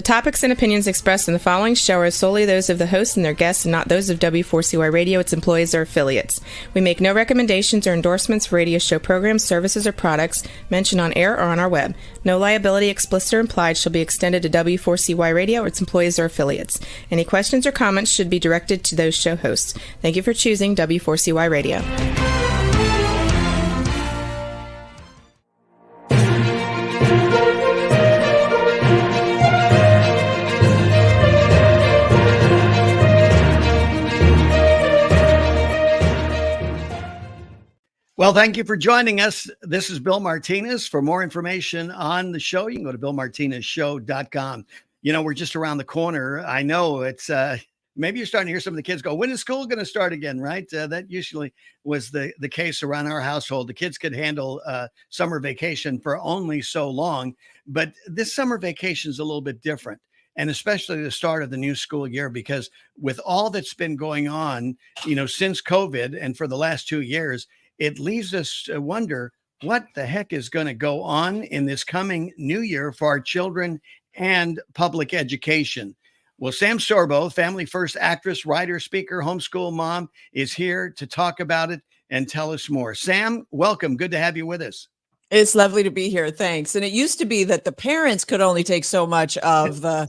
topics and opinions expressed in the following show are solely those of the host and their guests and not those of W4CY Radio, its employees, or affiliates. We make no recommendations or endorsements for radio show programs, services, or products mentioned on air or on our web. No liability, explicit or implied, shall be extended to W4CY Radio or its employees or affiliates. Any questions or comments should be directed to those show hosts. Thank you for choosing W4CY Radio. Well, thank you for joining us. This is Bill Martinez. For more information on the show, you can go to billmartinezshow.com. You know, we're just around the corner. I know it's maybe you're starting to hear some of the kids go, when is school going to start again, right? That usually was the case around our household. The kids could handle summer vacation for only so long. But this summer vacation is a little bit different. And especially the start of the new school year, because with all that's been going on, you know, since COVID and for the last 2 years, it leaves us to wonder what the heck is going to go on in this coming new year for our children and public education. Well, Sam Sorbo, Family First actress, writer, speaker, homeschool mom, is here to talk about it and tell us more. Sam, welcome. Good to have you with us. It's lovely to be here. Thanks. And it used to be that the parents could only take so much of the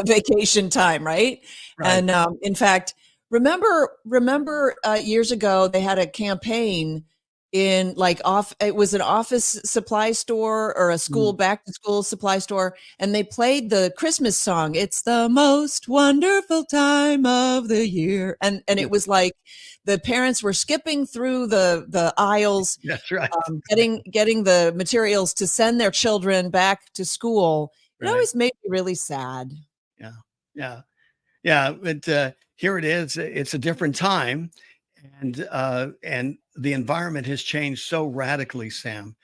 vacation time, right? And in fact, remember years ago, they had a campaign in it was an office supply store or a school back to school supply store. And they played the Christmas song. It's the most wonderful time of the year. And it was like the parents were skipping through the aisles, That's right. Getting the materials to send their children back to school. It always made me really sad. Yeah. But here it is. It's a different time, and the environment has changed so radically, Sam.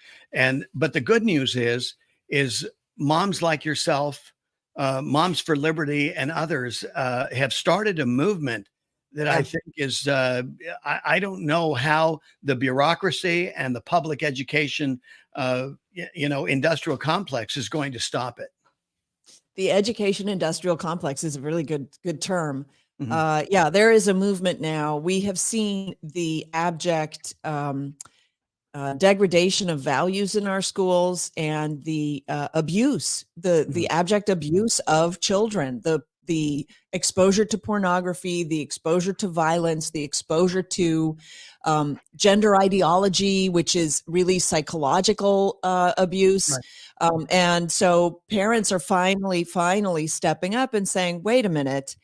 But the good news is moms like yourself, Moms for Liberty, and others have started a movement that I think is I don't know how the bureaucracy and the public education industrial complex is going to stop it. The education industrial complex is a really good term. There is a movement now. We have seen the abject degradation of values in our schools and the abuse, the abject abuse of children, the exposure to pornography, the exposure to violence, the exposure to gender ideology, which is really psychological abuse. And so parents are finally stepping up and saying, wait a minute,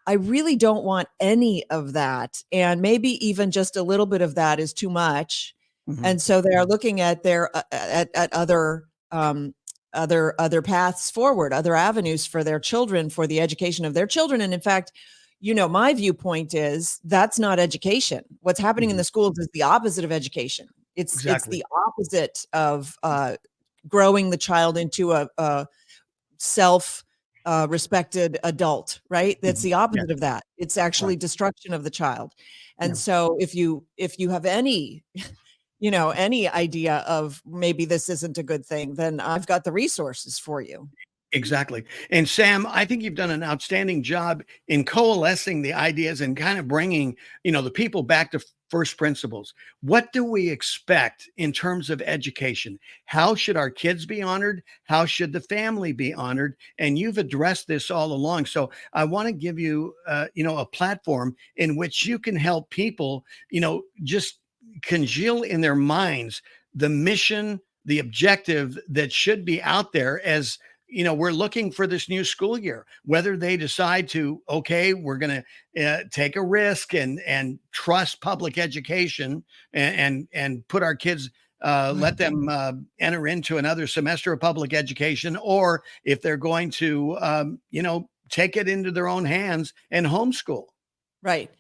I really don't want any of that. And maybe even just a little bit of that is too much. And so they are looking at at other paths forward, other avenues for their children, for the education of their children. And in fact, my viewpoint is that's not education. What's happening in the schools is the opposite of education. It's the opposite of growing the child into a self respected adult, right? That's the opposite of that. It's actually destruction of the child. And so if you have any idea of maybe this isn't a good thing, then I've got the resources for you. Exactly. And Sam, I think you've done an outstanding job in coalescing the ideas and kind of bringing, the people back to first principles. What do we expect in terms of education? How should our kids be honored? How should the family be honored? And you've addressed this all along. So I want to give you, a platform in which you can help people, just congeal in their minds the mission, the objective that should be out there as we're looking for this new school year, whether they decide to, we're going to take a risk and trust public education and put our kids, let them enter into another semester of public education, or if they're going to, take it into their own hands and homeschool. Right.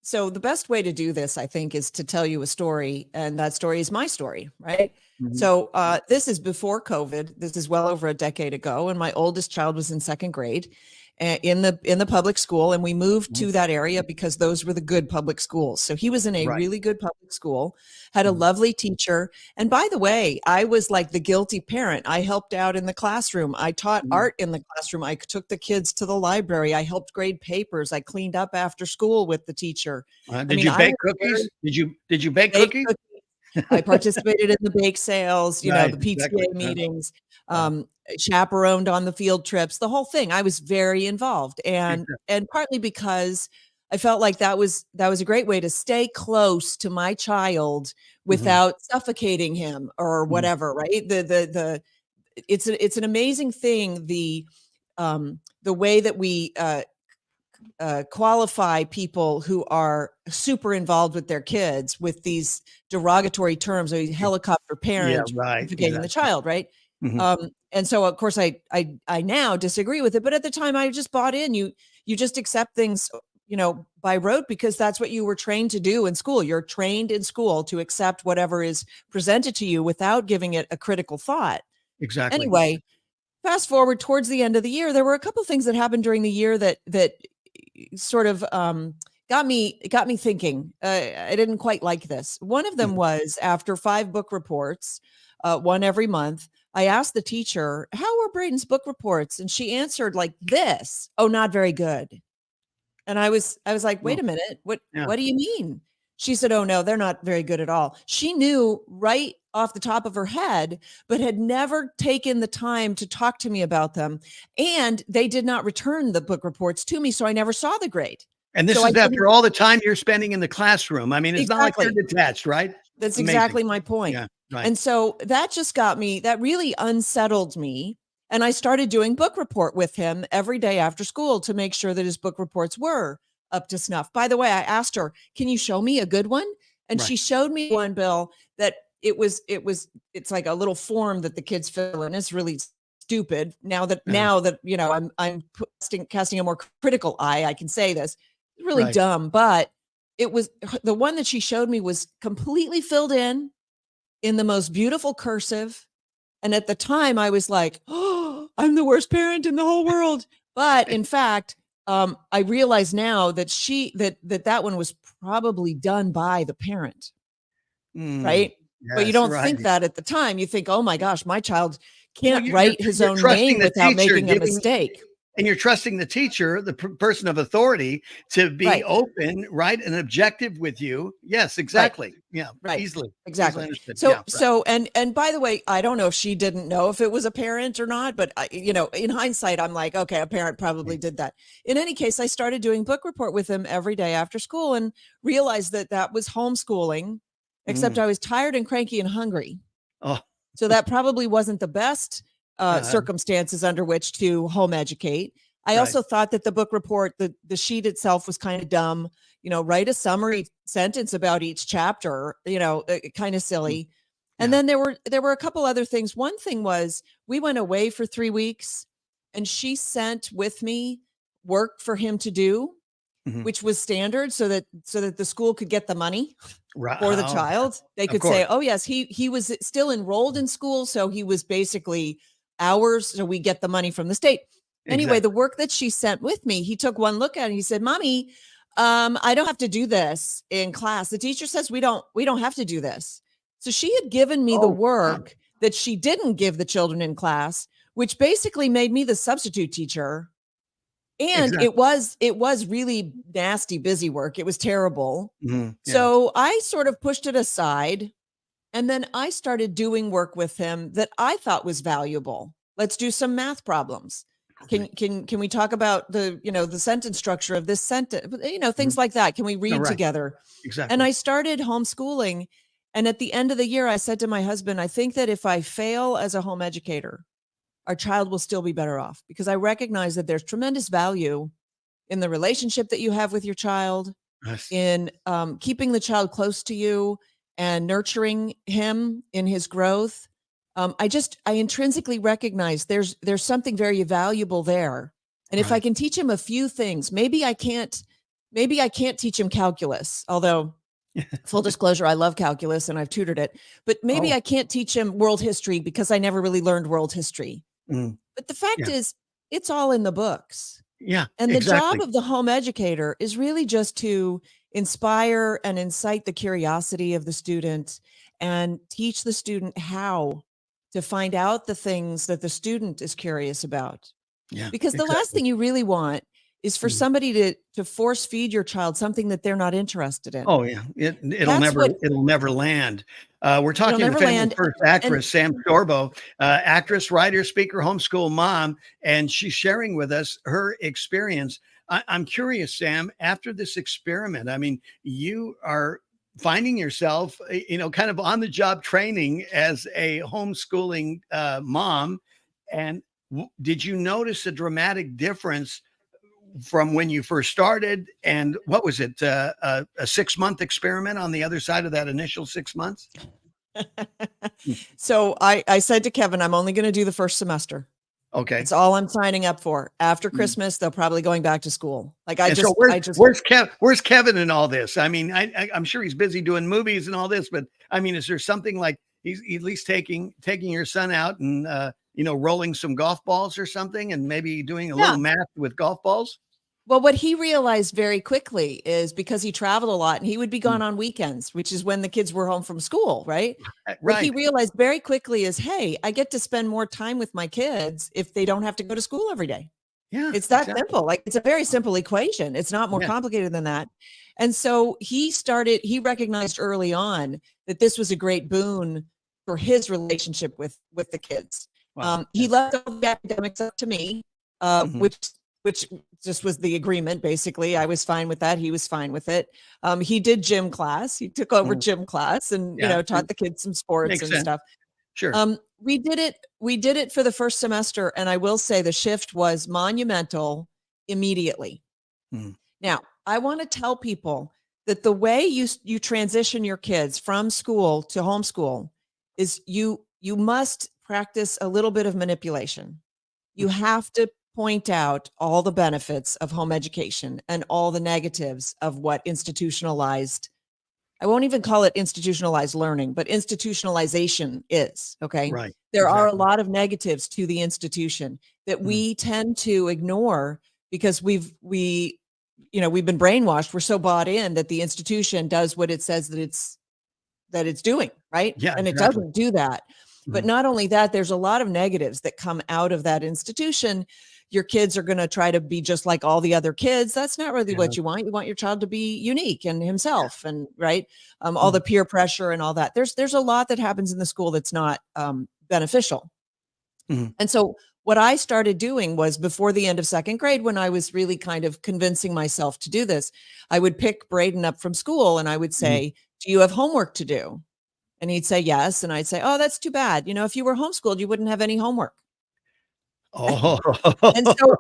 So the best way to do this, I think, is to tell you a story, and that story is my story, right? So this is before COVID. This is well over a decade ago, and my oldest child was in second grade. in the public school, and we moved to that area because those were the good public schools. So he was in a really good public school, had a lovely teacher. And by the way, I was like the guilty parent. I helped out in the classroom. I taught art in the classroom. I took the kids to the library. I helped grade papers. I cleaned up after school with the teacher. Did you bake cookies? Did you bake cookies? I participated in the bake sales, the PTA meetings, chaperoned on the field trips, the whole thing. I was very involved, and partly because I felt like that was a great way to stay close to my child without suffocating him or whatever. Right? It's an amazing thing, the way that we qualify people who are super involved with their kids with these derogatory terms, or helicopter parent, the child, right? And so of course I now disagree with it, but at the time I just bought in. You just accept things, by rote, because that's what you were trained to do in school. You're trained in school to accept whatever is presented to you without giving it a critical thought. Exactly. Anyway, fast forward towards the end of the year, there were a couple of things that happened during the year that sort of got me thinking. I didn't quite like this. One of them was, after 5 book reports, one every month, I asked the teacher, "How were Braden's book reports?" And she answered like this: "Oh, not very good." And I was like, "Wait a minute, what do you mean?" She said, "Oh no, they're not very good at all." She knew right off the top of her head, but had never taken the time to talk to me about them. And they did not return the book reports to me, so I never saw the grade. And this is after all the time you're spending in the classroom. I mean, it's not like you're detached, right? That's exactly my point. Yeah, right. And so that just that really unsettled me. And I started doing book report with him every day after school to make sure that his book reports were up to snuff. By the way, I asked her, "Can you show me a good one?" And she showed me one, Bill, that it's like a little form that the kids fill in. It's really stupid. Now that I'm casting a more critical eye, I can say this. It's really dumb, but it was the one that she showed me was completely filled in the most beautiful cursive. And at the time I was like, "Oh, I'm the worst parent in the whole world." But in fact, I realize now that that one was probably done by the parent. Right? Yes, but you don't think that at the time. You think, "Oh my gosh, my child can't write his own name without making a mistake." And you're trusting the teacher, the person of authority, to be open, right, and objective with you. Yes, exactly. Yeah, easily. Exactly. Easily so and by the way, I don't know if she didn't know if it was a parent or not, but in hindsight, I'm like, okay, a parent probably did that. In any case, I started doing book report with him every day after school and realized that was homeschooling, except I was tired and cranky and hungry. Oh. So that probably wasn't the best circumstances under which to home educate. I also thought that the book report, the sheet itself was kind of dumb. Write a summary sentence about each chapter, kind of silly. And then there were a couple other things. One thing was, we went away for 3 weeks and she sent with me work for him to do, which was standard, so that the school could get the money for the child. They could say, "Oh yes, he was still enrolled in school, so he was basically ours, so we get the money from the state." Anyway, the work that she sent with me, he took one look at it and he said, "Mommy, I don't have to do this in class. The teacher says we don't have to do this." So she had given me the work that she didn't give the children in class, which basically made me the substitute teacher. And it was really nasty, busy work. It was terrible. So I sort of pushed it aside. And then I started doing work with him that I thought was valuable. Let's do some math problems. Can we talk about the sentence structure of this sentence? Things like that. Can we read together? Exactly. And I started homeschooling. And at the end of the year, I said to my husband, "I think that if I fail as a home educator, our child will still be better off," because I recognize that there's tremendous value in the relationship that you have with your child, in keeping the child close to you and nurturing him in his growth. I intrinsically recognize there's something very valuable there. And if I can teach him a few things, maybe I can't teach him calculus, although full disclosure, I love calculus and I've tutored it, but maybe I can't teach him world history because I never really learned world history. But the fact is, it's all in the books. Yeah, And the job exactly. of the home educator is really just to inspire and incite the curiosity of the student and teach the student how to find out the things that the student is curious about. Yeah, Because the last exactly. thing you really want is for Mhm. somebody to force feed your child something that they're not interested in. Oh yeah, it'll That's never what it'll never land. We're it'll talking to never family land. first And actress Sam Sorbo, actress, writer, speaker, homeschool mom, and she's sharing with us her experience. I'm curious, Sam. After this experiment, I mean, you are finding yourself, kind of on the job training as a homeschooling mom, and did you notice a dramatic difference from when you first started, and what was it, a 6-month experiment on the other side of that initial 6 months? Mm, so I said to Kevin, I'm only going to do the first semester. okay. That's all I'm signing up for. After Mm. Christmas, they'll probably going back to school. Like And so I just where's Kevin in all this? I mean, I'm sure he's busy doing movies and all this, but I mean, is there something like he's at least taking your son out and rolling some golf balls or something, and maybe doing a little yeah. math with golf balls? Well, what he realized very quickly is because he traveled a lot and he would be Mm, gone on weekends, which is when the kids were home from school, right? What he right. realized very quickly is, hey, I get to spend more time with my kids if they don't have to go to school every day. Yeah, It's that exactly. simple. Like it's a very simple equation. It's not more Yeah. complicated than that. And so he recognized early on that this was a great boon for his relationship with the kids. Wow. He left all the academics up to me, Mhm. which just was the agreement. Basically, I was fine with that. He was fine with it. He did gym class. He took over Mhm. gym class and Yeah, taught the kids some sports makes and sense. stuff. Sure. We did it for the first semester, and I will say the shift was monumental immediately. Mm, Now, I want to tell people that the way you transition your kids from school to homeschool is you must practice a little bit of manipulation. You mm, have to point out all the benefits of home education and all the negatives of what institutionalized, I won't even call it institutionalized learning, but institutionalization is, okay? right. There are a Exactly. lot of negatives to the institution that Mhm. we tend to ignore because we've been brainwashed. We're so bought in that the institution does what it says that it's doing, right? Yeah, And it exactly. doesn't do that. But Mhm. not only that, there's a lot of negatives that come out of that institution. Your kids are going to try to be just like all the other kids. That's not really Yeah, what you want. You want your child to be unique and yeah. himself, and right. All Mhm, the peer pressure and all that. There's a lot that happens in the school that's not beneficial. mhm, And so what I started doing was before the end of second grade, when I was really kind of convincing myself to do this, I would pick Braden up from school and I would mhm. say, do you have homework to do? And he'd say yes. And I'd say, oh, that's too bad. If you were homeschooled, you wouldn't have any homework. Oh. And so,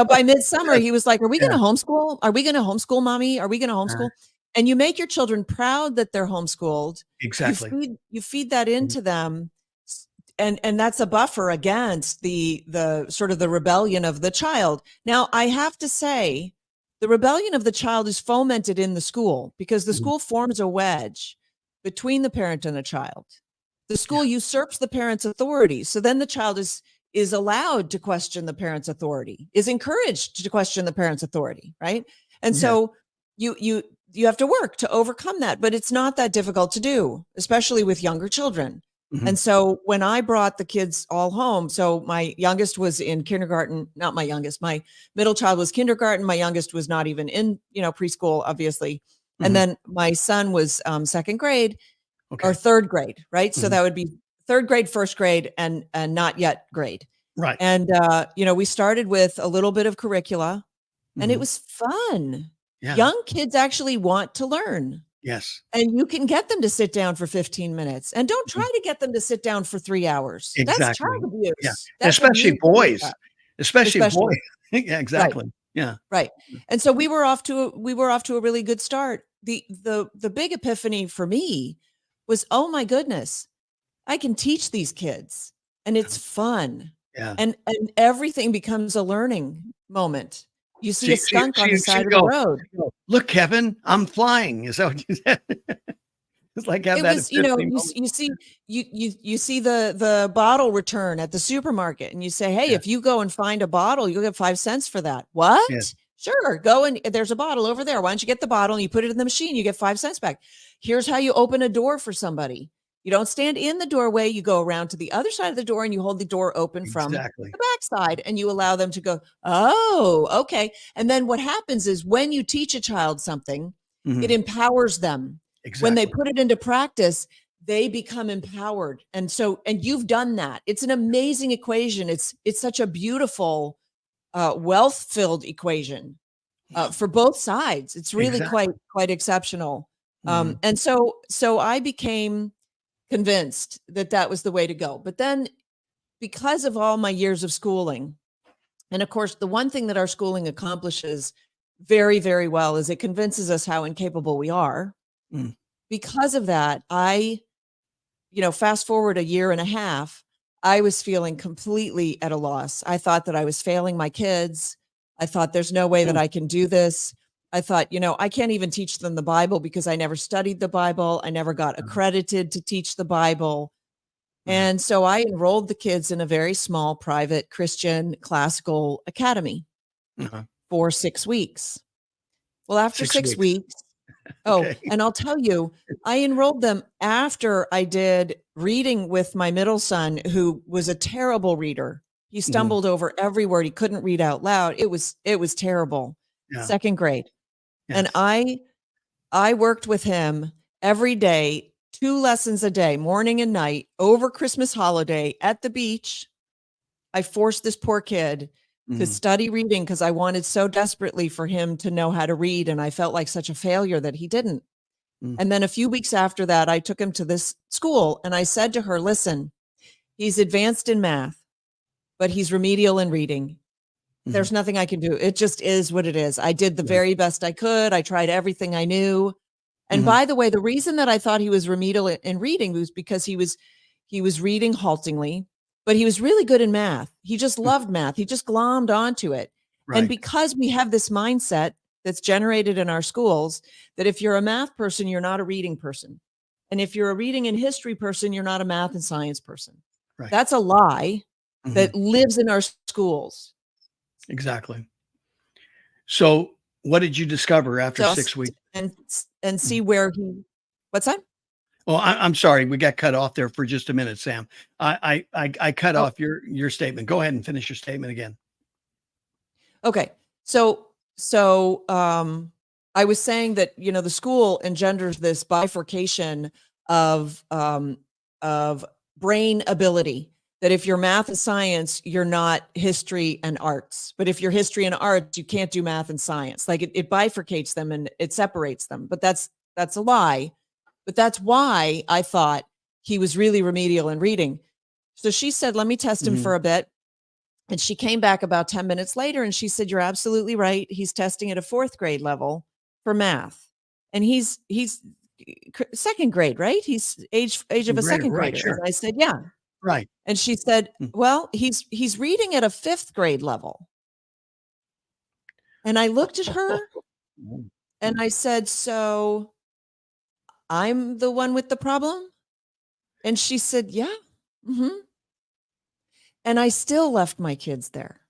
by midsummer, Yes, he was like, are we going yeah, to homeschool? Are we going to homeschool, mommy? Are we going to uh, homeschool? And you make your children proud that they're homeschooled. You exactly. feed that Mhm, into them. And that's a buffer against the sort of the rebellion of the child. Now, I have to say, the rebellion of the child is fomented in the school because the mhm. school forms a wedge between the parent and the child. The Yeah, school usurps the parent's authority. So then the child is allowed to question the parent's authority, is encouraged to question the parent's authority, right? And yeah. so you have to work to overcome that, but it's not that difficult to do, especially with younger children. Mhm, And so when I brought the kids all home, so my youngest was in kindergarten, not my youngest, my middle child was kindergarten. My youngest was not even in, preschool, obviously. And mhm. then my son was second grade or Okay. third grade, right? So Mhm. that would be third grade, first grade, and not yet grade. Right. And we started with a little bit of curricula, and it Mhm. was fun. Yeah. Young kids actually want to learn. Yes. And you can get them to sit down for 15 minutes. And don't Mhm. try to get them to sit down for 3 hours. That's child Exactly. Yeah, abuse. That's especially abuse to do boys. that, Especially boys. especially. Yeah, Right, exactly. Yeah. right. And so we were off to a really good start. The big epiphany for me was, oh my goodness, I can teach these kids and it's fun. Yeah. And everything becomes a learning moment. You see a See see skunk on see the see side you of the go, road. "Look, Kevin, I'm flying." Is that what you said? It's like have It that was, you know, epiphany moment. you see the bottle return at the supermarket, and you say, hey, Yeah. if you go and find a bottle, you'll get 5 cents for that. Yeah. What? Sure, go and there's a bottle over there. Why don't you get the bottle and you put it in the machine? You get 5 cents back. Here's how you open a door for somebody. You don't stand in the doorway. You go around to the other side of the door and you hold the door open from Exactly. the back side, and you allow them to go, oh, okay. And then what happens is when you teach a child something, it Mhm. empowers them. When they Exactly. put it into practice, they become empowered. And you've done that. It's an amazing equation. It's such a beautiful, wealth-filled equation for both sides. It's really Exactly. quite exceptional. Mhm. And so I became convinced that that was the way to go. But then, because of all my years of schooling, and of course, the one thing that our schooling accomplishes very, very well is it convinces us how incapable we are. Mm. Because of that, fast forward a year and a half, I was feeling completely at a loss. I thought that I was failing my kids. I thought there's no way that Mm. I can do this. I thought, I can't even teach them the Bible because I never studied the Bible. I never got accredited to teach the Bible. Right. And so I enrolled the kids in a very small private Christian classical academy Uh-huh. for 6 weeks. Well, after 6 6 weeks. weeks, oh, Okay. and I'll tell you, I enrolled them after I did reading with my middle son, who was a terrible reader. He Mhm. stumbled over every word. He couldn't read out loud. It was terrible. Yeah. 2nd grade. And Yes. I worked with him every day, 2 lessons a day, morning and night, over Christmas holiday at the beach. I forced this poor kid to Mhm. study reading because I wanted so desperately for him to know how to read, and I felt like such a failure that he didn't. Mm. And then a few weeks after that, I took him to this school, and I said to her, listen, he's advanced in math, but he's remedial in reading. Mhm. There's nothing I can do. It just is what it is. I did the Right. very best I could. I tried everything I knew. And Mhm. by the way, the reason that I thought he was remedial in reading was because he was reading haltingly, but he was really good in math. He just Mm. loved math. He just glommed onto it. And Right. because we have this mindset that's generated in our schools that if you're a math person, you're not a reading person. And if you're a reading and history person, you're not a math and science person. Right. That's a lie Mhm. that lives in our schools. Exactly. So, what did you discover after 6 Just weeks? and see Mhm. where he what's that? Oh, I'm sorry, we got cut off there for just a minute, Sam. I cut Oh, off your statement. Go ahead and finish your statement again. okay. So I was saying that, the school engenders this bifurcation of of brain ability, that if you're math and science, you're not history and arts. But if you're history and arts, you can't do math and science. Like it bifurcates them and it separates them. But that's a lie. But that's why I thought he was really remedial in reading. So she said, let me test him Mhm. for a bit. And she came back about 10 minutes later and she said, you're absolutely right. He's testing at a 4th grade level for math. And he's 2nd grade, right? He's age of a Great, 2nd right, grader. And sure. I said, yeah. Right. And she said, Mm. well, he's reading at a 5th grade level. And I looked at her Mm. and I said, so I'm the one with the problem? And she said, yeah. Mm-hmm. And I still left my kids there.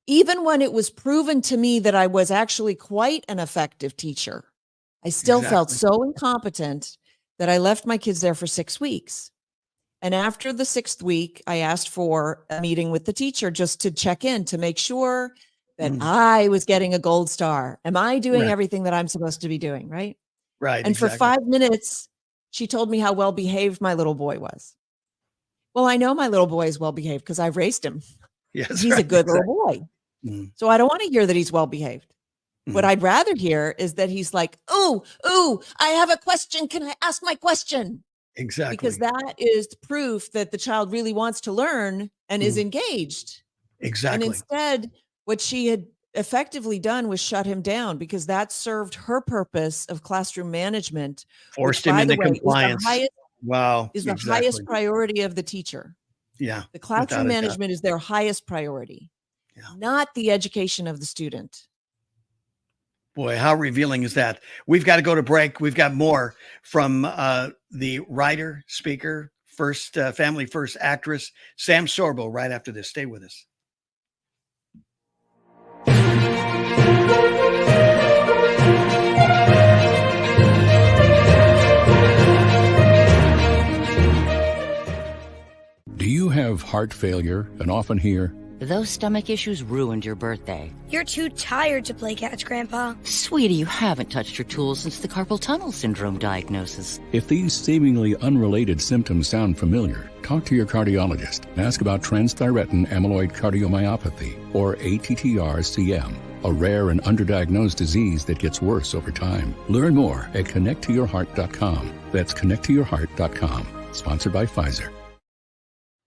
Even when it was proven to me that I was actually quite an effective teacher, I still felt Exactly. so incompetent that I left my kids there for 6 weeks. And after the 6th week, I asked for a meeting with the teacher just to check in to make sure that Mhm. I was getting a gold star. Am I doing Right. everything that I'm supposed to be doing? Right. Right, And for exactly. 5 minutes, she told me how well behaved my little boy was. Well, I know my little boy is well behaved because I've raised him. Yes, He's a right, good little exactly. boy. Mhm. So I don't want to hear that he's well behaved. What Mhm. I'd rather hear is that he's like, ooh, I have a question. Can I ask my question? Because Exactly. that is proof that the child really wants to learn and is Mhm. engaged. And Exactly. instead, what she had effectively done was shut him down because that served her purpose of classroom management, which, Forced him by the into way, compliance. Wow, is the highest exactly. priority of the teacher. Yeah, The without classroom a doubt. management is their highest priority, Yeah. not the education of the student. Boy, how revealing is that? We've got to go to break. We've got more from the writer, speaker, first family first actress, Sam Sorbo, right after this. Stay with us. Do you have heart failure and often hear, "Those stomach issues ruined your birthday"? "You're too tired to play catch, Grandpa." Sweetie, you haven't touched your tools since the carpal tunnel syndrome diagnosis. If these seemingly unrelated symptoms sound familiar, talk to your cardiologist. Ask about transthyretin amyloid cardiomyopathy, or ATTR-CM, a rare and underdiagnosed disease that gets worse over time. Learn more at connecttoyourheart.com. That's connecttoyourheart.com. Sponsored by Pfizer.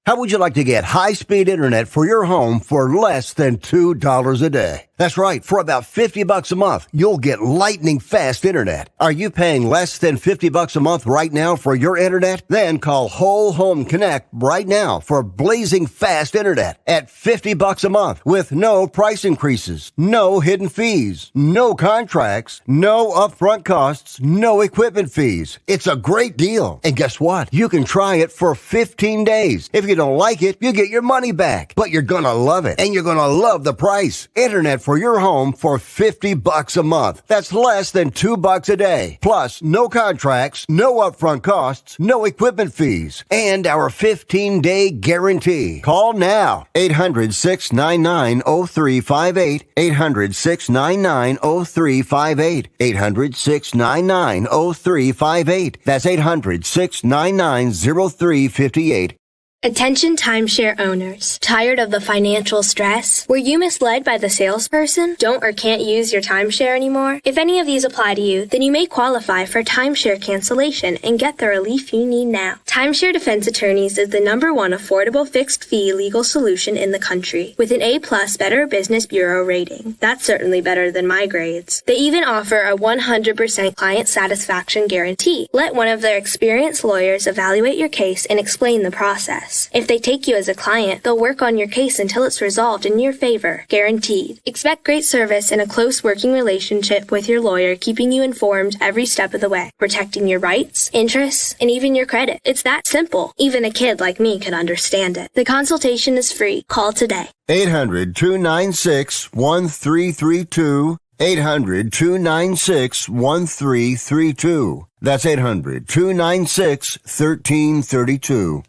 How would you like to get high-speed internet for your home for less than $2 a day? That's right. For about $50 a month, you'll get lightning fast internet. Are you paying less than $50 a month right now for your internet? Then call Whole Home Connect right now for blazing fast internet at $50 a month with no price increases, no hidden fees, no contracts, no upfront costs, no equipment fees. It's a great deal. And guess what? You can try it for 15 days. If you don't like it, you get your money back. But you're gonna love it, and you're gonna love the price. Internet for your home for $50 a month. That's less than $2 a day. Plus, no contracts, no upfront costs, no equipment fees, and our 15-day guarantee. Call now. 800-699-0358. 800-699-0358. 800-699-0358. That's 800-699-0358. Attention timeshare owners. Tired of the financial stress? Were you misled by the salesperson? Don't or can't use your timeshare anymore? If any of these apply to you, then you may qualify for timeshare cancellation and get the relief you need now. Timeshare Defense Attorneys is the #1 affordable fixed fee legal solution in the country with an A+ Better Business Bureau rating. That's certainly better than my grades. They even offer a 100% client satisfaction guarantee. Let one of their experienced lawyers evaluate your case and explain the process. If they take you as a client, they'll work on your case until it's resolved in your favor. Guaranteed. Expect great service and a close working relationship with your lawyer, keeping you informed every step of the way, protecting your rights, interests, and even your credit. It's that simple. Even a kid like me could understand it. The consultation is free. Call today. 800-296-1332. 800-296-1332. That's 800-296-1332.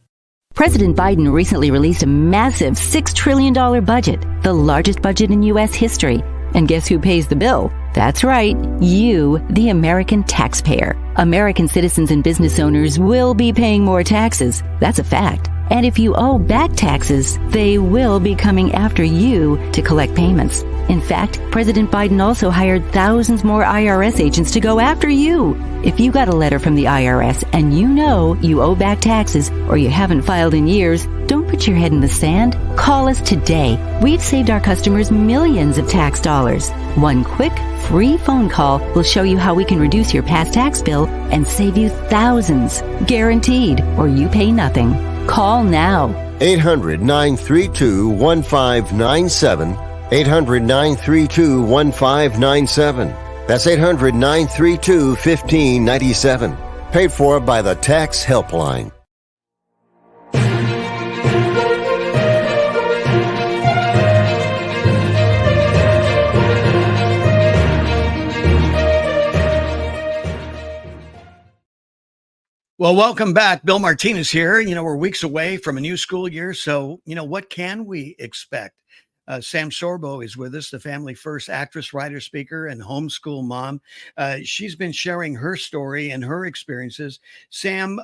President Biden recently released a massive $6 trillion budget, the largest budget in U.S. history. And guess who pays the bill? That's right, you, the American taxpayer. American citizens and business owners will be paying more taxes. That's a fact. And if you owe back taxes, they will be coming after you to collect payments. In fact, President Biden also hired thousands more IRS agents to go after you. If you got a letter from the IRS and you know you owe back taxes or you haven't filed in years, don't put your head in the sand. Call us today. We've saved our customers millions of tax dollars. One quick, free phone call will show you how we can reduce your past tax bill and save you thousands. Guaranteed, or you pay nothing. Call now. 800-932-1597. 800-932-1597. That's 800-932-1597. Paid for by the Tax Helpline. Well, welcome back. Bill Martinez here. We're weeks away from a new school year. So, what can we expect? Sam Sorbo is with us, the family first actress, writer, speaker, and homeschool mom. She's been sharing her story and her experiences. Sam,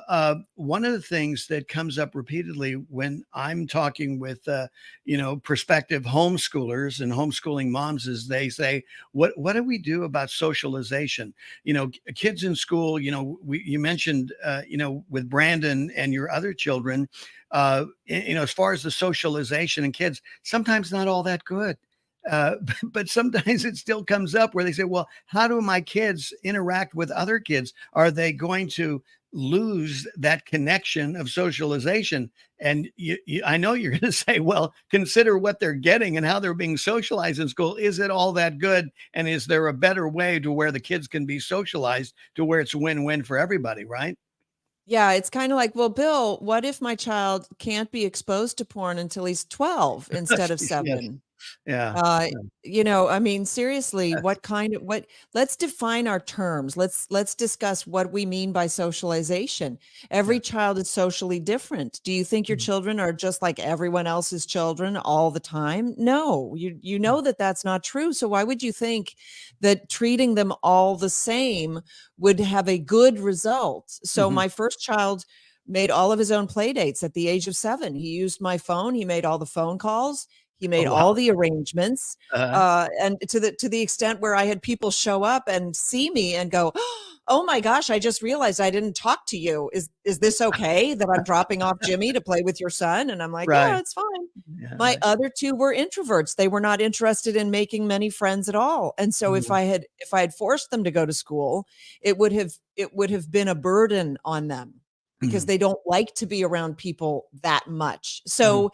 one of the things that comes up repeatedly when I'm talking with, prospective homeschoolers and homeschooling moms is they say, what do we do about socialization? Kids in school, you mentioned, with Brandon and your other children, as far as the socialization and kids, sometimes not all that good. But sometimes it still comes up where they say, well, how do my kids interact with other kids? Are they going to lose that connection of socialization. And I know you're going to say, well, consider what they're getting and how they're being socialized in school. Is it all that good? And is there a better way to where the kids can be socialized to where it's win-win for everybody, right? Yeah, it's kind of like, well, Bill, what if my child can't be exposed to porn until he's 12 instead of Yes. 7? Yeah. Uh, I mean, seriously, let's define our terms. Let's discuss what we mean by socialization. Every child is socially different. Do you think your children are just like everyone else's children all the time? No, you know that that's not true. So why would you think that treating them all the same would have a good result? So my first child made all of his own play dates at the age of 7. He used my phone. He made all the phone calls. He made all the arrangements, and to the extent where I had people show up and see me and go, "Oh my gosh, I just realized I didn't talk to you. Is this okay that I'm dropping off Jimmy to play with your son?" And I'm like, "Yeah, it's fine." Yeah, My other 2 were introverts. They were not interested in making many friends at all. And so if I had forced them to go to school, it would have been a burden on them because they don't like to be around people that much. So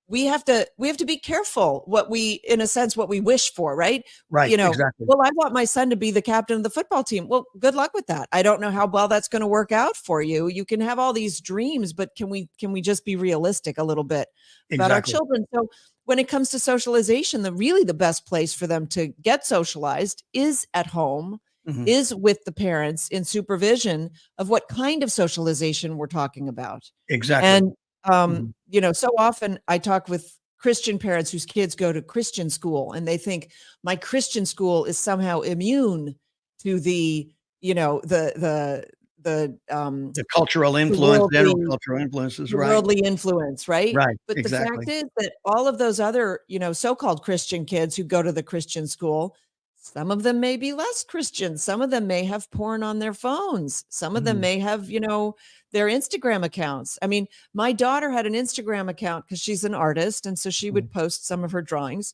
we have to be careful what we wish for, right? Right. Exactly. Well, I want my son to be the captain of the football team. Well, good luck with that. I don't know how well that's going to work out for you. You can have all these dreams, but can we just be realistic a little bit about our children? So when it comes to socialization, the best place for them to get socialized is at home, is with the parents in supervision of what kind of socialization we're talking about. Exactly. And so often I talk with Christian parents whose kids go to Christian school and they think my Christian school is somehow immune to the cultural influence, general cultural influences, right? Worldly influence, right? Right. But Exactly. the fact is that all of those other, so-called Christian kids who go to the Christian school, some of them may be less Christian. Some of them may have porn on their phones. Some of them may have, their Instagram accounts. I mean, my daughter had an Instagram account because she's an artist. And so she would post some of her drawings.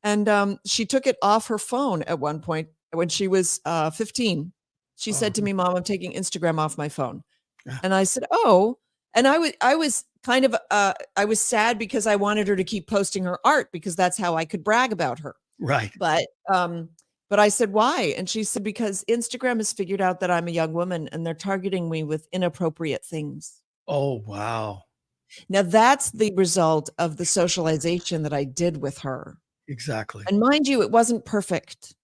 And she took it off her phone at one point when she was 15. She said to me, "Mom, I'm taking Instagram off my phone." And I said, "Oh." And I was kind of, I was sad because I wanted her to keep posting her art because that's how I could brag about her. Right. But I said, "Why?" And she said, "Because Instagram has figured out that I'm a young woman and they're targeting me with inappropriate things." Oh, wow. Now that's the result of the socialization that I did with her. Exactly. And mind you, it wasn't perfect,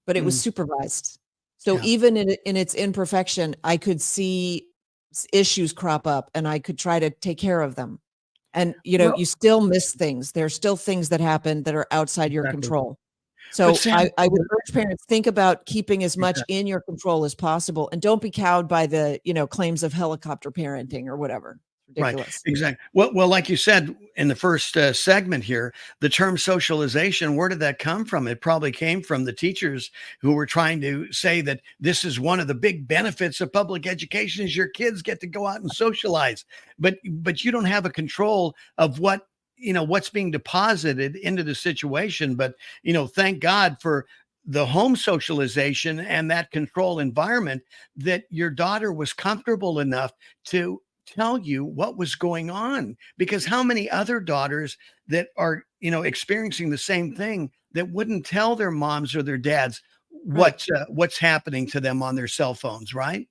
but it was supervised. So even in its imperfection, I could see issues crop up and I could try to take care of them. And, you still miss things. There are still things that happen that are outside your control. So Sam, I would urge parents, think about keeping as much in your control as possible and don't be cowed by the, claims of helicopter parenting or whatever. Ridiculous. Right. Exactly. Well, like you said in the first segment here, the term socialization, where did that come from? It probably came from the teachers who were trying to say that this is one of the big benefits of public education is your kids get to go out and socialize. But you don't have a control of what's being deposited into the situation. But, thank God for the home socialization and that control environment that your daughter was comfortable enough to tell you what was going on, because how many other daughters that are, experiencing the same thing that wouldn't tell their moms or their dads what's happening to them on their cell phones, right?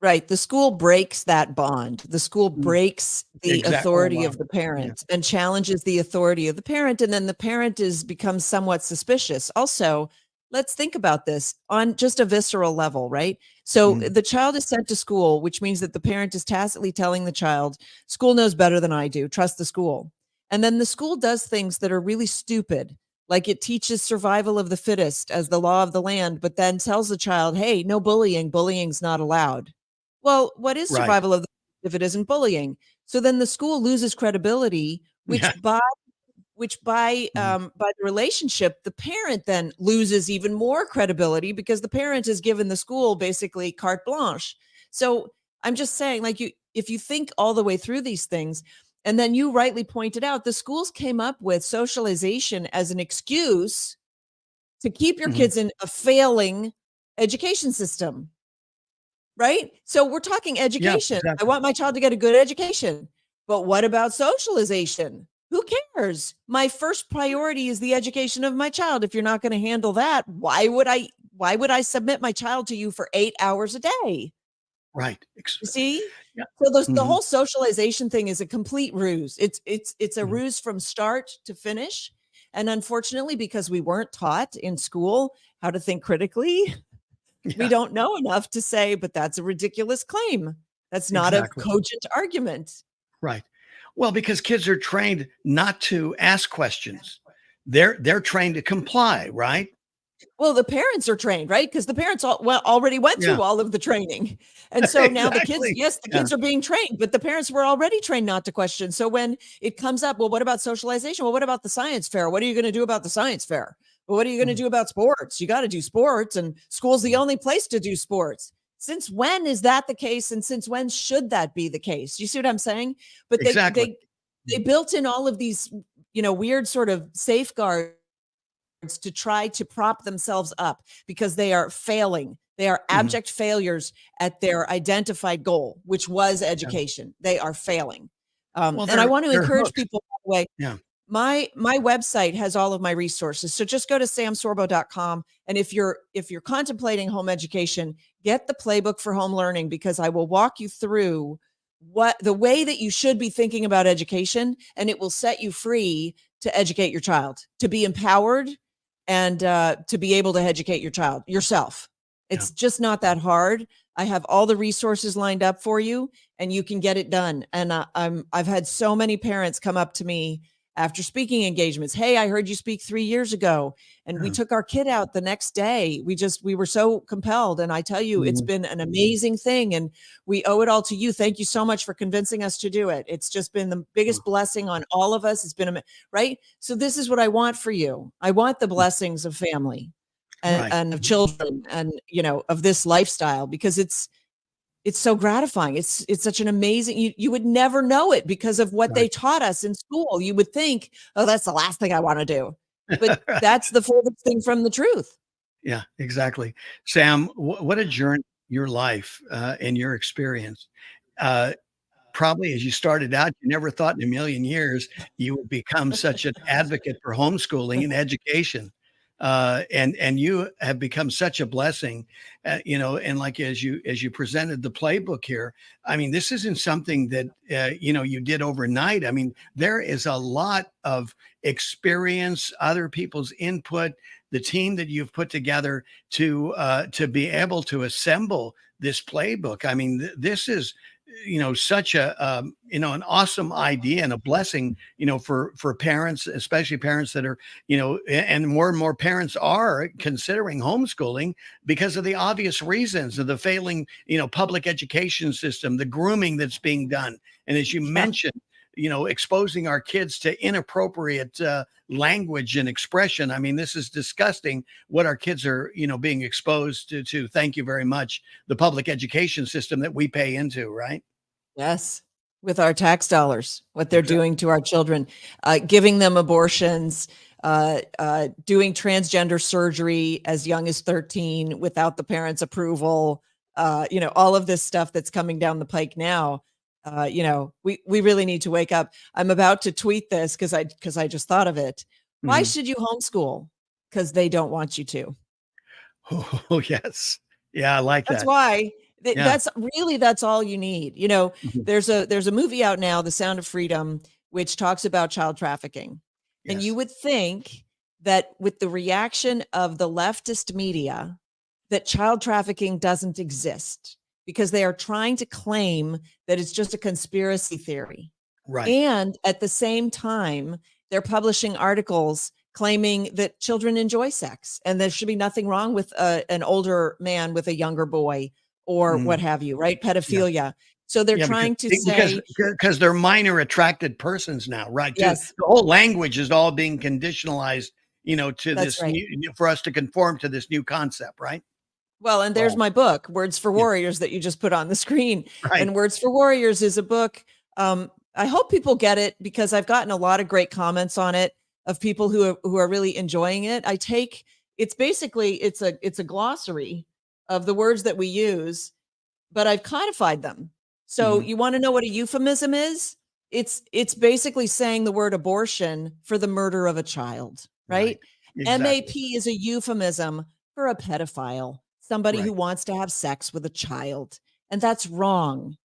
Right. The school breaks that bond. The school breaks the authority of the parent and challenges the authority of the parent. And then the parent becomes somewhat suspicious. Also, let's think about this on just a visceral level, right? So the child is sent to school, which means that the parent is tacitly telling the child, school knows better than I do, trust the school. And then the school does things that are really stupid, like it teaches survival of the fittest as the law of the land, but then tells the child, hey, no bullying, bullying's not allowed. Well, what is survival of the fittest if it isn't bullying? So then the school loses credibility, which by the relationship, the parent then loses even more credibility because the parent is given the school basically carte blanche. So I'm just saying, if you think all the way through these things, and then you rightly pointed out, the schools came up with socialization as an excuse to keep your kids in a failing education system. right? So we're talking education. exactly. I want my child to get a good education. But what about socialization? Who cares? My first priority is the education of my child. If you're not going to handle that, why would I submit my child to you for 8 hours a day? Right. You see? Yeah. So the Mhm. whole socialization thing is a complete ruse. It's a Mhm. ruse from start to finish. And unfortunately, because we weren't taught in school how to think critically, we Yeah, don't know enough to say, but that's a ridiculous claim. That's not a exactly. cogent argument. Right. Well, because kids are trained not to ask questions. They're trained to comply, right? Well, the parents are trained, right? Because the parents already went Yeah. through all of the training. And so now the kids, Exactly. yes, the Yeah. kids are being trained, but the parents were already trained not to question. So when it comes up, well, what about socialization? Well, what about the science fair? What are you going to do about the science fair? Well, what are you going to Mhm. do about sports? You got to do sports, and school's the only place to do sports. Since when is that the case? And since when should that be the case? You see what I'm saying? But Exactly. they built in all of these, weird sort of safeguards to try to prop themselves up because they are failing. They are Mhm. abject failures at their identified goal, which was Yeah. education. They are failing. Well, And I want to they're encourage hooked. people, by the way, Yeah. my website has all of my resources. So just go to samsorbo.com. And if you're contemplating home education, get the playbook for home learning, because I will walk you through what the way that you should be thinking about education, and it will set you free to educate your child, to be empowered, and to be able to educate your child yourself. Yeah. It's just not that hard. I have all the resources lined up for you, and you can get it done. And I've had so many parents come up to me after speaking engagements. Hey, I heard you speak 3 years ago, and we Yeah. took our kid out the next day. We were so compelled. And I tell you, it's Mhm. been an amazing thing. And we owe it all to you. Thank you so much for convincing us to do it. It's just been the biggest blessing on all of us. It's been right. So this is what I want for you. I want the blessings of family Right. and of children, and, of this lifestyle, because it's so gratifying. It's such an amazing, you would never know it because of what they Right. taught us in school. You would think, oh, that's the last thing I want to do. But Right. that's the furthest thing from the truth. Yeah, exactly. Sam, what a journey your life and your experience. Uh, Probably as you started out, you never thought in a million years you would become such an advocate for homeschooling and education. And you have become such a blessing, and like as you presented the playbook here, I mean, this isn't something that you did overnight. I mean, there is a lot of experience, other people's input, the team that you've put together to be able to assemble this playbook. I mean, this is such a an awesome idea and a blessing for parents, especially parents that are and more parents are considering homeschooling because of the obvious reasons of the failing public education system, the grooming that's being done, and as you mentioned, exposing our kids to inappropriate language and expression. I mean, this is disgusting what our kids are being exposed to. Thank you very much, the public education system that we pay into, right? Yes. With our tax dollars, what they're Exactly. doing to our children, giving them abortions, doing transgender surgery as young as 13 without the parents' approval, all of this stuff that's coming down the pike now. We really need to wake up. I'm about to tweet this because I just thought of it. Why Mhm. should you homeschool? Because they don't want you to. Oh, yes. Yeah, I like That's that. why. Yeah. That's all you need. Mhm. There's a movie out now, The Sound of Freedom, which talks about child trafficking. And you Yes. would think that with the reaction of the leftist media, that child trafficking doesn't exist, because they are trying to claim that it's just a conspiracy theory. Right. And at the same time, they're publishing articles claiming that children enjoy sex and there should be nothing wrong with an older man with a younger boy, or Mhm. what have you, right? Yeah. Pedophilia. So they're Yeah, because trying to because say, because they're minor attracted persons now, right? yes, The whole language is all being conditionalized, to that's this right. new for us to conform to this new concept, right? Well, and there's Wow. my book, Words for Yeah. Warriors, that you just put on the screen. Right. And Words for Warriors is a book. I hope people get it, because I've gotten a lot of great comments on it of people who are really enjoying it. It's basically it's a glossary of the words that we use, but I've codified them. So you want to know what a euphemism is? It's basically saying the word abortion for the murder of a child, right? Exactly. MAP is a euphemism for a pedophile, somebody who Right. wants to have sex with a child. And that's wrong.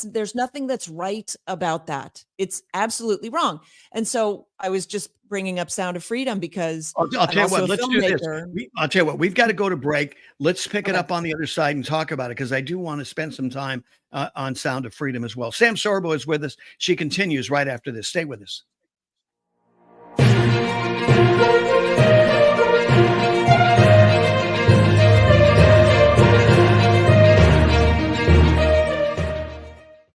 There's nothing that's right about that. It's absolutely wrong. And so I was just bringing up Sound of Freedom because I'll I'm tell you also what, a let's do this. filmmaker. I'll tell you what, we've got to go to break. Let's pick it Okay. up on the other side and talk about it because I do want to spend some time on Sound of Freedom as well. Sam Sorbo is with us. She continues right after this. Stay with us.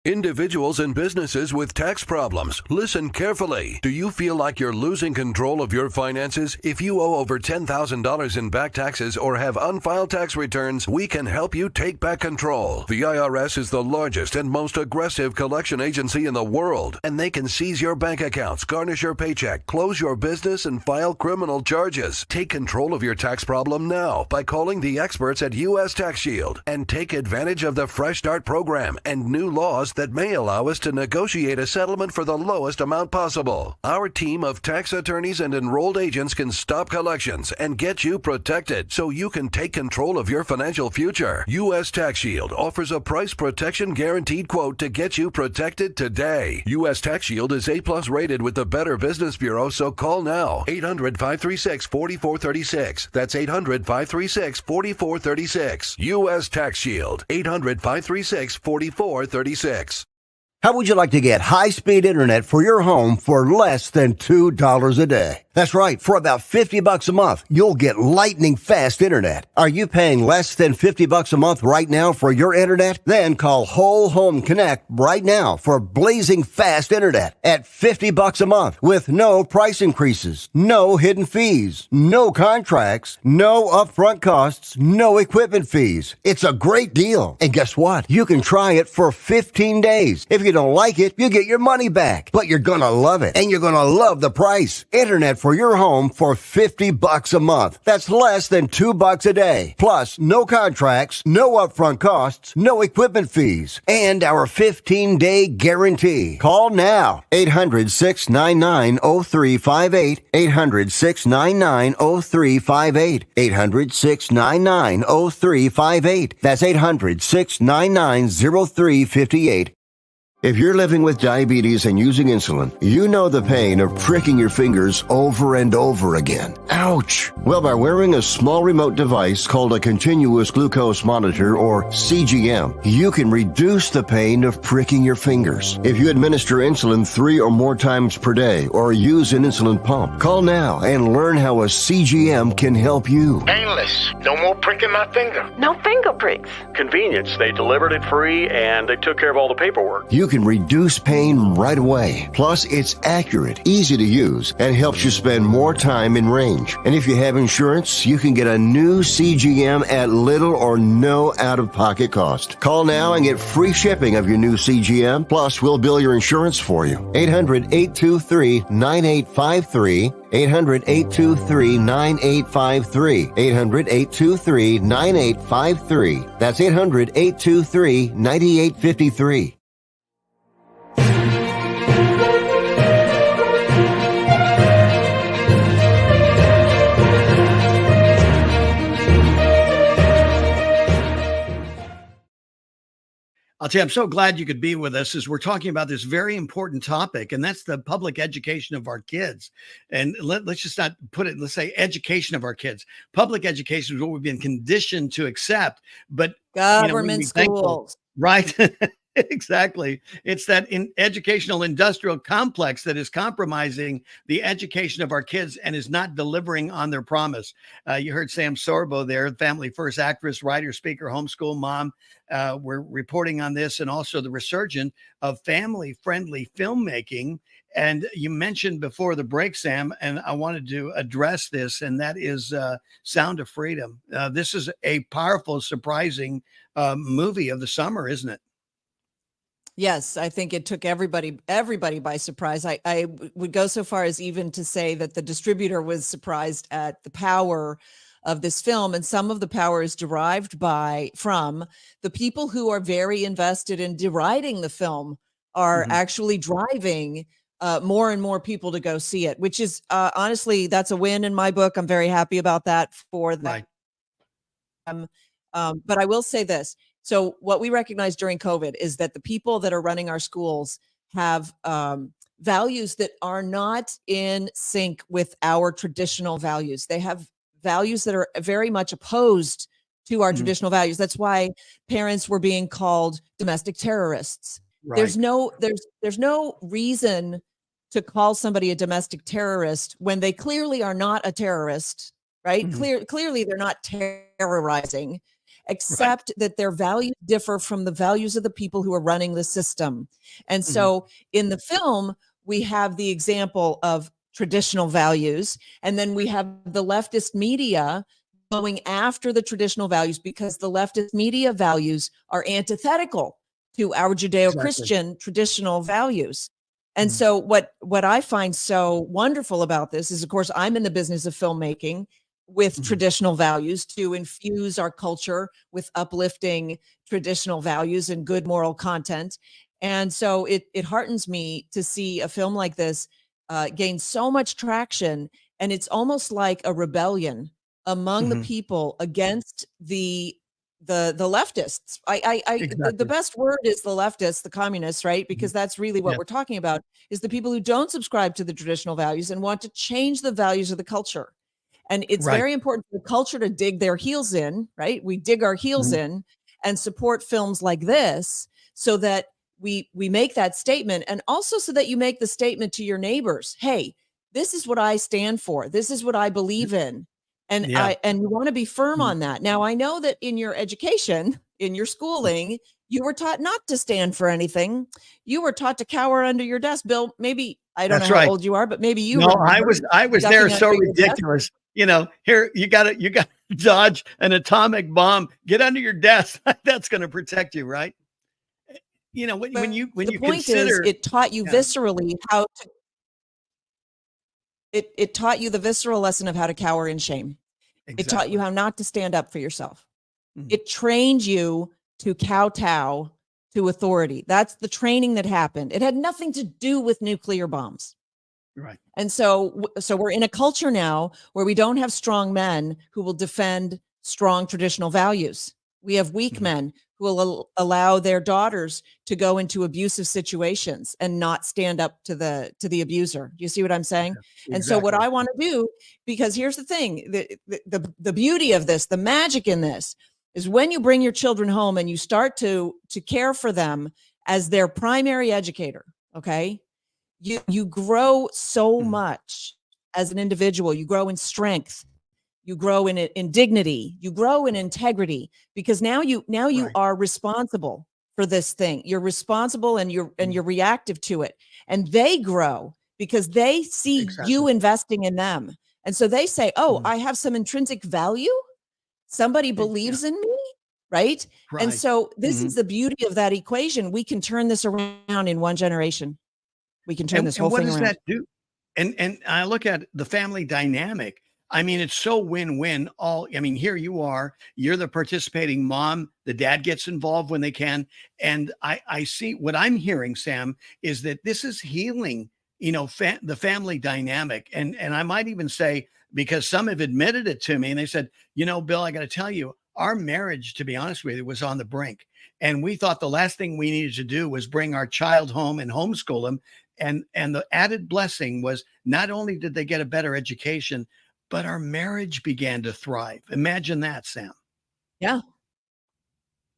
Individuals and businesses with tax problems, listen carefully. Do you feel like you're losing control of your finances? If you owe over $10,000 in back taxes or have unfiled tax returns, we can help you take back control. The IRS is the largest and most aggressive collection agency in the world, and they can seize your bank accounts, garnish your paycheck, close your business, and file criminal charges. Take control of your tax problem now by calling the experts at U.S. Tax Shield and take advantage of the Fresh Start program and new laws that may allow us to negotiate a settlement for the lowest amount possible. Our team of tax attorneys and enrolled agents can stop collections and get you protected so you can take control of your financial future. U.S. Tax Shield offers a price protection guaranteed quote to get you protected today. U.S. Tax Shield is A+ rated with the Better Business Bureau, so call now. 800-536-4436. That's 800-536-4436. U.S. Tax Shield. 800-536-4436. How would you like to get high-speed internet for your home for less than $2 a day? That's right. For about $50 a month, you'll get lightning fast internet. Are you paying less than $50 a month right now for your internet? Then call Whole Home Connect right now for blazing fast internet at $50 a month with no price increases, no hidden fees, no contracts, no upfront costs, no equipment fees. It's a great deal. And guess what? You can try it for 15 days. If you don't like it, you get your money back. But you're gonna love it, and you're gonna love the price. Internet for your home for $50 a month. That's less than $2 a day. Plus, no contracts, no upfront costs, no equipment fees, and our 15-day guarantee. Call now. 800-699-0358. 800-699-0358. 800-699-0358. That's 800-699-0358. If you're living with diabetes and using insulin, you know the pain of pricking your fingers over and over again. Ouch! Well, by wearing a small remote device called a continuous glucose monitor, or CGM, you can reduce the pain of pricking your fingers. If you administer insulin 3 or more times per day or use an insulin pump, call now and learn how a CGM can help you. Painless. No more pricking my finger. No finger pricks. Convenience. They delivered it free and they took care of all the paperwork. You can reduce pain right away. Plus, it's accurate, easy to use, and helps you spend more time in range. And if you have insurance, you can get a new CGM at little or no out-of-pocket cost. Call now and get free shipping of your new CGM. Plus, we'll bill your insurance for you. 800-823-9853. 800-823-9853. 800-823-9853. That's 800-823-9853. I'll tell you, I'm so glad you could be with us as we're talking about this very important topic, and that's the public education of our kids. And let's just not put it, let's say education of our kids. Public education is what we've been conditioned to accept, but Government schools. Right. Exactly. It's that educational industrial complex that is compromising the education of our kids and is not delivering on their promise. You heard Sam Sorbo there, family first actress, writer, speaker, homeschool mom. We're reporting on this and also the resurgence of family-friendly filmmaking. And you mentioned before the break, Sam, and I wanted to address this, and that is Sound of Freedom. This is a powerful, surprising movie of the summer, isn't it? Yes, I think it took everybody by surprise. I would go so far as even to say that the distributor was surprised at the power of this film. And some of the power is derived from the people who are very invested in deriding the film are actually driving more and more people to go see it, which is honestly, that's a win in my book. I'm very happy about that for them. Right. But I will say this. So what we recognized during COVID is that the people that are running our schools have values that are not in sync with our traditional values. They have values that are very much opposed to our traditional values. That's why parents were being called domestic terrorists. Right. There's no reason to call somebody a domestic terrorist when they clearly are not a terrorist, right? Clearly they're not terrorizing, except that their values differ from the values of the people who are running the system. And so in the film, we have the example of traditional values, and then we have the leftist media going after the traditional values because the leftist media values are antithetical to our Judeo-Christian traditional values. And so what I find so wonderful about this is, of course, I'm in the business of filmmaking with traditional values to infuse our culture with uplifting traditional values and good moral content. And so it heartens me to see a film like this gain so much traction. And it's almost like a rebellion among the people against the leftists. The best word is the leftists, the communists, right? Because that's really what we're talking about, is the people who don't subscribe to the traditional values and want to change the values of the culture. And it's very important for the culture to dig their heels in, right? We dig our heels in and support films like this so that we make that statement, and also so that you make the statement to your neighbors. Hey, this is what I stand for. This is what I believe in. And you want to be firm on that. Now, I know that in your education, in your schooling, you were taught not to stand for anything. You were taught to cower under your desk. Bill, maybe, I don't know how old you are, but maybe you No, I was there. So ridiculous. You know, here you got to dodge an atomic bomb. Get under your desk. That's going to protect you, right? You know, when you consider, it taught you viscerally how to. It taught you the visceral lesson of how to cower in shame. Exactly. It taught you how not to stand up for yourself. It trained you to kowtow to authority. That's the training that happened. It had nothing to do with nuclear bombs. Right. And so we're in a culture now where we don't have strong men who will defend strong traditional values. We have weak men who will allow their daughters to go into abusive situations and not stand up to the abuser. Do you see what I'm saying? Yeah, exactly. And so what I want to do, because here's the thing, the beauty of this, the magic in this, is when you bring your children home and you start to care for them as their primary educator, okay? You grow so much as an individual. You grow in strength. You grow in dignity. You grow in integrity, because now you are responsible for this thing. You're responsible, and you're reactive to it. And they grow because they see you investing in them. And so they say, oh, I have some intrinsic value. Somebody believes in me, right? And so this is the beauty of that equation. We can turn this around in one generation. We can turn this whole thing around. What does that do? And I look at the family dynamic. I mean, it's so win-win. Here you are, you're the participating mom, the dad gets involved when they can. And I see what I'm hearing, Sam, is that this is healing, the family dynamic. And I might even say, because some have admitted it to me, and they said, Bill, I got to tell you, our marriage, to be honest with you, was on the brink. And we thought the last thing we needed to do was bring our child home and homeschool him. And the added blessing was, not only did they get a better education, but our marriage began to thrive. Imagine that, Sam. Yeah.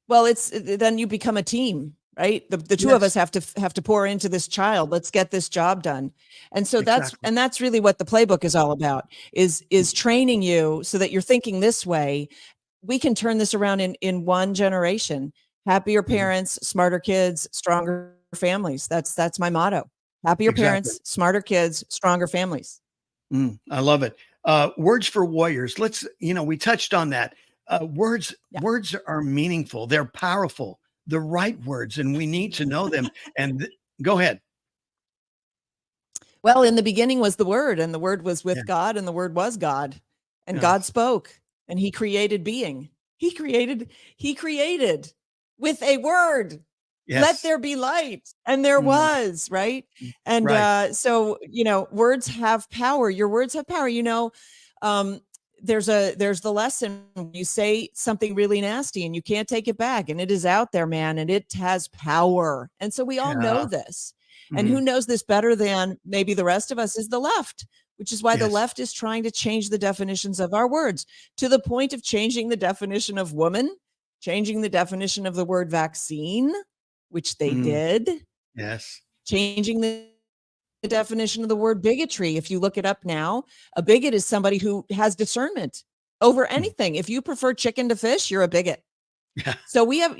Well, then you become a team, right? The two of us have to pour into this child. Let's get this job done. And so that's really what the playbook is all about, is training you so that you're thinking this way. We can turn this around in one generation. Happier parents, smarter kids, stronger families. That's my motto. Happier parents, smarter kids, stronger families. I love it. Words for warriors. We touched on that. Words are meaningful. They're powerful. The right words, and we need to know them. And go ahead. Well, in the beginning was the Word, and the Word was with God, and the Word was God, and God spoke. and he created being. He created with a word. Yes. Let there be light. And there was, right? And Right. so, words have power. Your words have power. There's the lesson. You say something really nasty and you can't take it back, and it is out there, man, and it has power. And so we all know this. And who knows this better than maybe the rest of us is the left, which is why the left is trying to change the definitions of our words, to the point of changing the definition of woman, changing the definition of the word vaccine, which they did. Yes. Changing the definition of the word bigotry. If you look it up now, a bigot is somebody who has discernment over anything. If you prefer chicken to fish, you're a bigot. Yeah. So we have,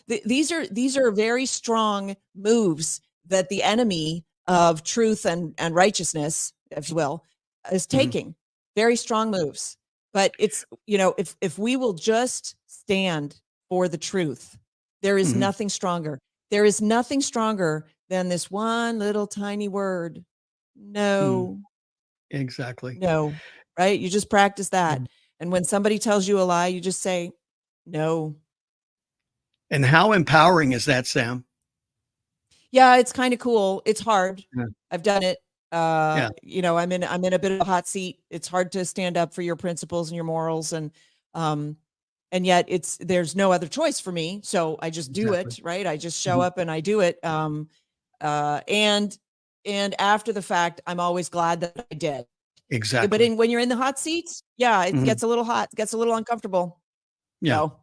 these are very strong moves that the enemy of truth and righteousness, if you will, is taking. Very strong moves. But it's, if we will just stand for the truth, there is nothing stronger. There is nothing stronger than this one little tiny word. No. Exactly. No. Right? You just practice that. And when somebody tells you a lie, you just say, no. And how empowering is that, Sam? Yeah, it's kind of cool. It's hard. Yeah. I've done it. I'm in a bit of a hot seat. It's hard to stand up for your principles and your morals, and yet there's no other choice for me. So I just do it, right? I just show up and I do it. And after the fact, I'm always glad that I did. Exactly. But when you're in the hot seats, it gets a little hot, gets a little uncomfortable. Yeah. So,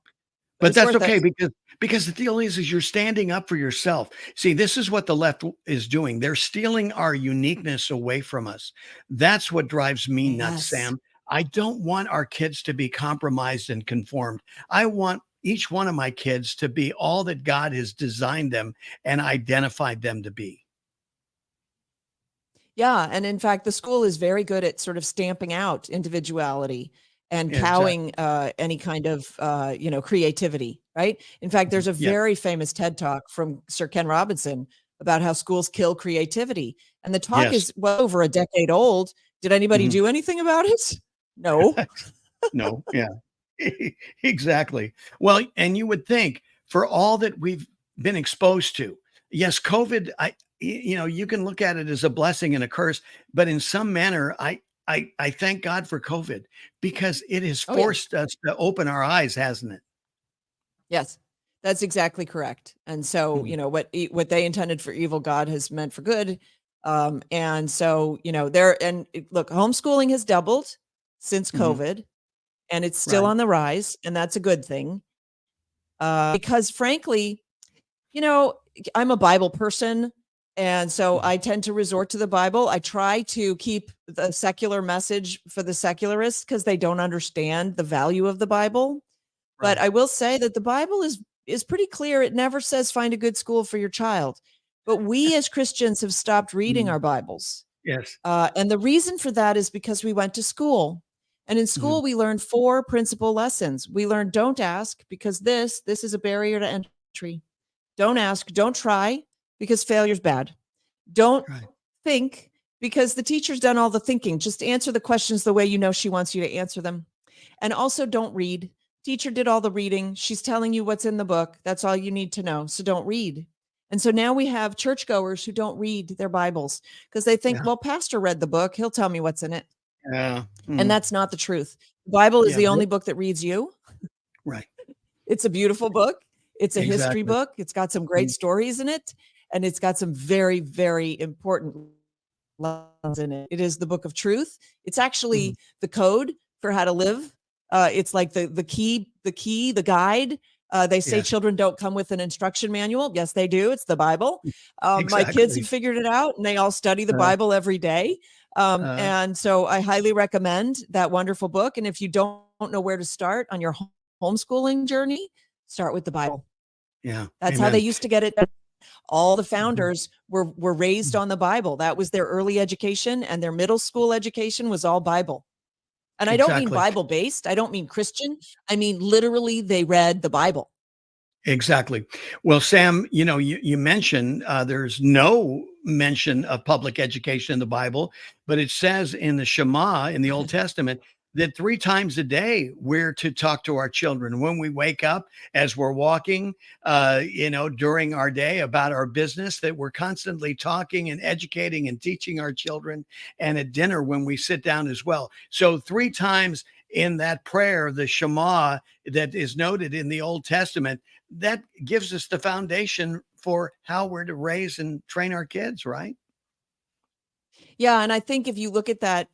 but it's that's worth okay, it. because the deal is you're standing up for yourself. See, this is what the left is doing. They're stealing our uniqueness away from us. That's what drives me nuts, Sam. I don't want our kids to be compromised and conformed. I want each one of my kids to be all that God has designed them and identified them to be. Yeah. And in fact, the school is very good at sort of stamping out individuality and cowing any kind of, creativity, right? In fact, there's a very famous TED Talk from Sir Ken Robinson about how schools kill creativity. And the talk is well over a decade old. Did anybody do anything about it? No. No. Yeah, exactly. Well, and you would think for all that we've been exposed to, yes, COVID, you can look at it as a blessing and a curse, but in some manner, I thank God for COVID, because it has forced us to open our eyes, hasn't it? Yes, that's exactly correct. And so, what they intended for evil, God has meant for good. And so, look, homeschooling has doubled since COVID, and it's still on the rise. And that's a good thing. Because frankly, I'm a Bible person. And so I tend to resort to the Bible. I try to keep the secular message for the secularists because they don't understand the value of the Bible. But I will say that the Bible is pretty clear. It never says find a good school for your child. But we as Christians have stopped reading our Bibles. Yes. And the reason for that is because we went to school. And in school, we learned 4 principal lessons. We learned don't ask, because this is a barrier to entry. Don't ask, don't try, because failure's bad. Don't think, because the teacher's done all the thinking. Just answer the questions the way she wants you to answer them. And also don't read. Teacher did all the reading. She's telling you what's in the book. That's all you need to know. So don't read. And so now we have churchgoers who don't read their Bibles because they think, well, pastor read the book. He'll tell me what's in it. Yeah. And that's not the truth. The Bible is the only book that reads you. Right. It's a beautiful book. It's a history book. It's got some great stories in it. And it's got some very, very important lessons in it. It is the book of truth. It's actually the code for how to live. It's like the key, the guide. They say children don't come with an instruction manual. Yes, they do. It's the Bible. My kids have figured it out, and they all study the Bible every day. And so I highly recommend that wonderful book. And if you don't know where to start on your homeschooling journey, start with the Bible. Yeah. That's how they used to get it. All the founders were raised on the Bible. That was their early education, and their middle school education was all Bible. And I don't mean Bible based. I don't mean Christian. I mean, literally, they read the Bible. Exactly. Well, Sam, you mentioned there's no mention of public education in the Bible, but it says in the Shema in the Old Testament that 3 times a day we're to talk to our children when we wake up, as we're walking, during our day, about our business, that we're constantly talking and educating and teaching our children, and at dinner when we sit down as well. So 3 times in that prayer, the Shema that is noted in the Old Testament, that gives us the foundation for how we're to raise and train our kids, right? Yeah. And I think if you look at that,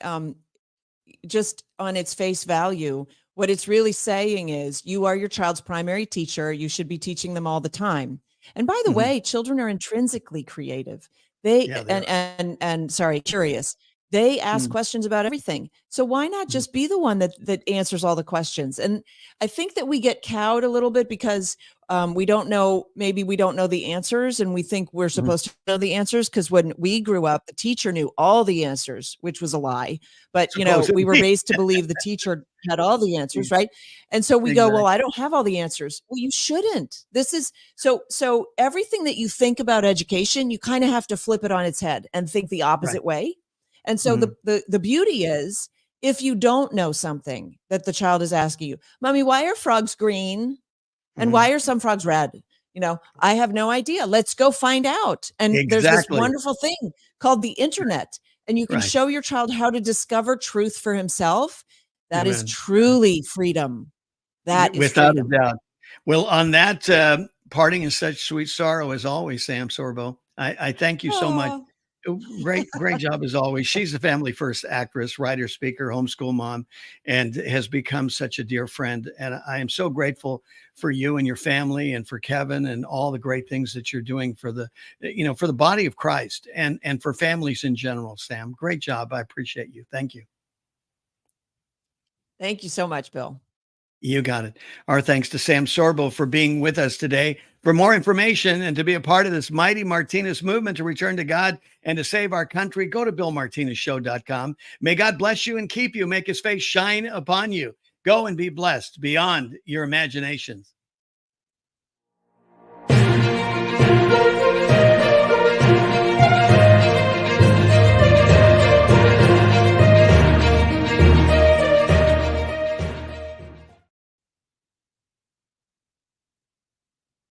just on its face value, what it's really saying is you are your child's primary teacher. You should be teaching them all the time. And by the way, children are intrinsically creative. They Yeah, they and sorry, curious. They ask questions about everything. So why not just be the one that answers all the questions? And I think that we get cowed a little bit because we don't know, maybe we don't know the answers, and we think we're supposed to know the answers, because when we grew up, the teacher knew all the answers, which was a lie. But we were raised to believe the teacher had all the answers, right? And so we go, well, I don't have all the answers. Well, you shouldn't. This is so everything that you think about education, you kind of have to flip it on its head and think the opposite way. And so the beauty is, if you don't know something that the child is asking you, Mommy, why are frogs green? And why are some frogs red? I have no idea. Let's go find out. And there's this wonderful thing called the internet, and you can show your child how to discover truth for himself. That is truly freedom. That is without freedom. a doubt. Well, on that, parting in such sweet sorrow as always, Sam Sorbo, I thank you so much. Great job as always. She's a family first actress, writer, speaker, homeschool mom, and has become such a dear friend. And I am so grateful for you and your family, and for Kevin, and all the great things that you're doing for the body of Christ, and for families in general. Sam, great job. I appreciate you. Thank you. Thank you so much, Bill. You got it. Our thanks to Sam Sorbo for being with us today. For more information and to be a part of this mighty Martinez movement to return to God and to save our country, go to BillMartinezShow.com. May God bless you and keep you, make his face shine upon you. Go and be blessed beyond your imaginations.